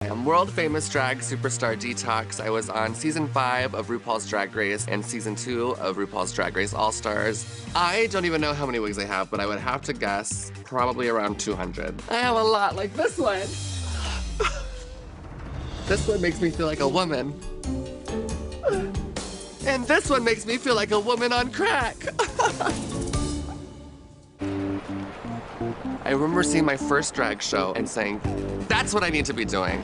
I'm world famous drag superstar Detox. I was on season 5 of RuPaul's Drag Race and season 2 of RuPaul's Drag Race All-Stars. I don't even know how many wigs I have, but I would have to guess probably around 200. I have a lot, like this one. This one makes me feel like a woman. And this one makes me feel like a woman on crack. I remember seeing my first drag show and saying, that's what I need to be doing.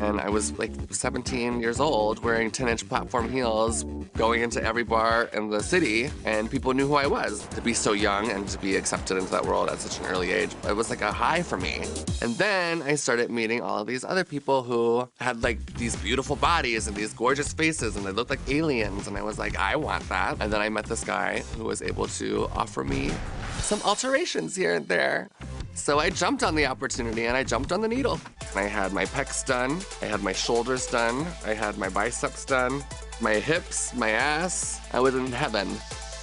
And I was like 17 years old, wearing 10-inch platform heels, going into every bar in the city, and people knew who I was. To be so young and to be accepted into that world at such an early age, it was like a high for me. And then I started meeting all of these other people who had like these beautiful bodies and these gorgeous faces, and they looked like aliens, and I was like, I want that. And then I met this guy who was able to offer me some alterations here and there. So I jumped on the opportunity and I jumped on the needle. I had my pecs done, I had my shoulders done, I had my biceps done, my hips, my ass. I was in heaven.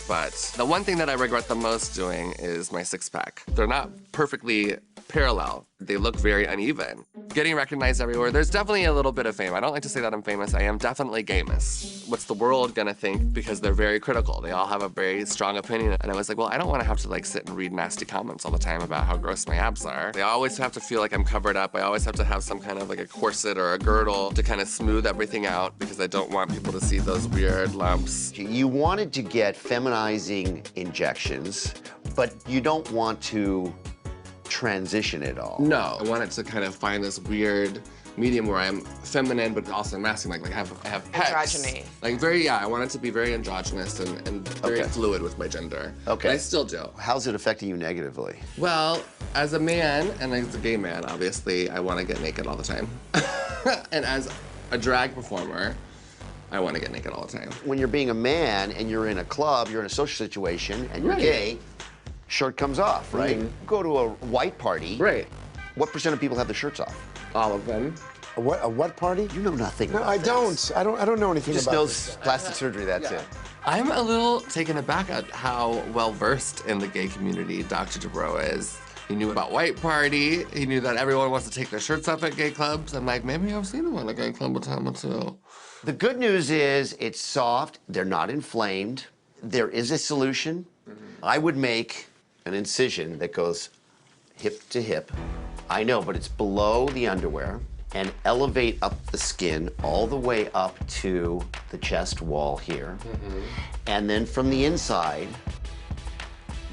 But the one thing that I regret the most doing is my six-pack. They're not perfectly parallel. They look very uneven. Getting recognized everywhere, there's definitely a little bit of fame. I don't like to say that I'm famous, I am definitely gamous. What's the world gonna think? Because they're very critical. They all have a very strong opinion. And I was like, well, I don't wanna have to like sit and read nasty comments all the time about how gross my abs are. I always have to feel like I'm covered up. I always have to have some kind of like a corset or a girdle to kind of smooth everything out because I don't want people to see those weird lumps. You wanted to get feminizing injections, but you don't want to transition it all. No, I wanted to kind of find this weird medium where I'm feminine but also masculine. Like I have pecs. Androgyny. Like I want it to be very androgynous and very fluid with my gender. Okay. And I still do. How's it affecting you negatively? Well, as a man and as a gay man, obviously, I want to get naked all the time. And as a drag performer, I want to get naked all the time. When you're being a man and you're in a club, you're in a social situation, and you're gay, shirt comes off, right? Go to a white party. Right. What % of people have their shirts off? All of them. A what party? You know nothing No, about I this. don't. I don't know anything Just about knows this. plastic surgery, that's it. I'm a little taken aback at how well-versed in the gay community Dr. Dubrow is. He knew about White Party. He knew that everyone wants to take their shirts off at gay clubs. I'm like, maybe I've seen him at a gay club a time or two. The good news is it's soft, they're not inflamed. There is a solution. I would make an incision that goes hip to hip. I know, but it's below the underwear, and elevate up the skin all the way up to the chest wall here. And then from the inside,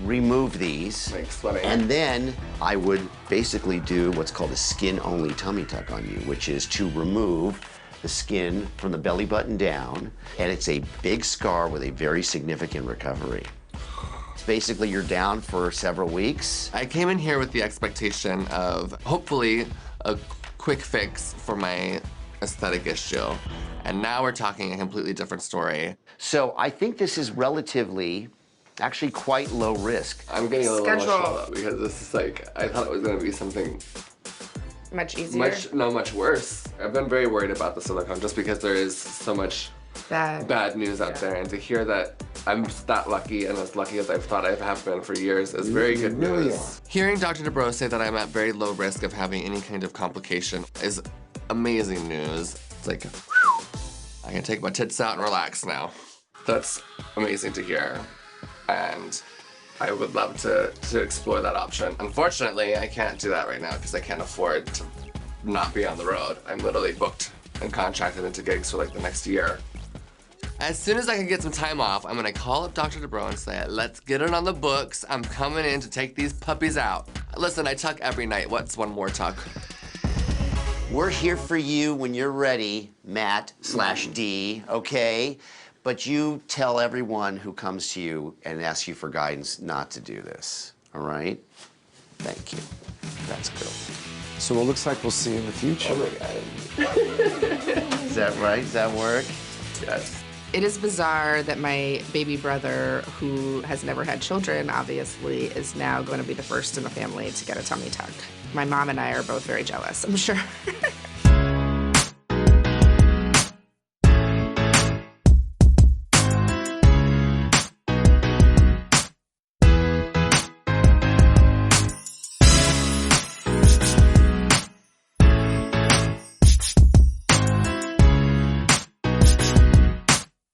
remove these. Like sweating. And then I would basically do what's called a skin-only tummy tuck on you, which is to remove the skin from the belly button down, and it's a big scar with a very significant recovery. Basically, you're down for several weeks. I came in here with the expectation of hopefully a quick fix for my aesthetic issue. And now we're talking a completely different story. So I think this is relatively, actually quite low risk. I'm getting a little Schedule. emotional though, because this is like, I thought it was gonna be something Much easier. much worse. I've been very worried about the silicone just because there is so much bad news out there, and to hear that I'm that lucky and as lucky as I've thought I have been for years is very good news. Hearing Dr. Dubrow say that I'm at very low risk of having any kind of complication is amazing news. It's like, I can take my tits out and relax now. That's amazing to hear, and I would love to explore that option. Unfortunately, I can't do that right now because I can't afford to not be on the road. I'm literally booked and contracted into gigs for like the next year. As soon as I can get some time off, I'm gonna call up Dr. Dubrow and say, let's get it on the books. I'm coming in to take these puppies out. Listen, I tuck every night. What's one more tuck? We're here for you when you're ready, Matt/D, okay? But you tell everyone who comes to you and asks you for guidance not to do this, all right? Thank you. That's good. So it looks like we'll see in the future. Is that right? Does that work? Yes. It is bizarre that my baby brother, who has never had children, obviously, is now going to be the first in the family to get a tummy tuck. My mom and I are both very jealous, I'm sure.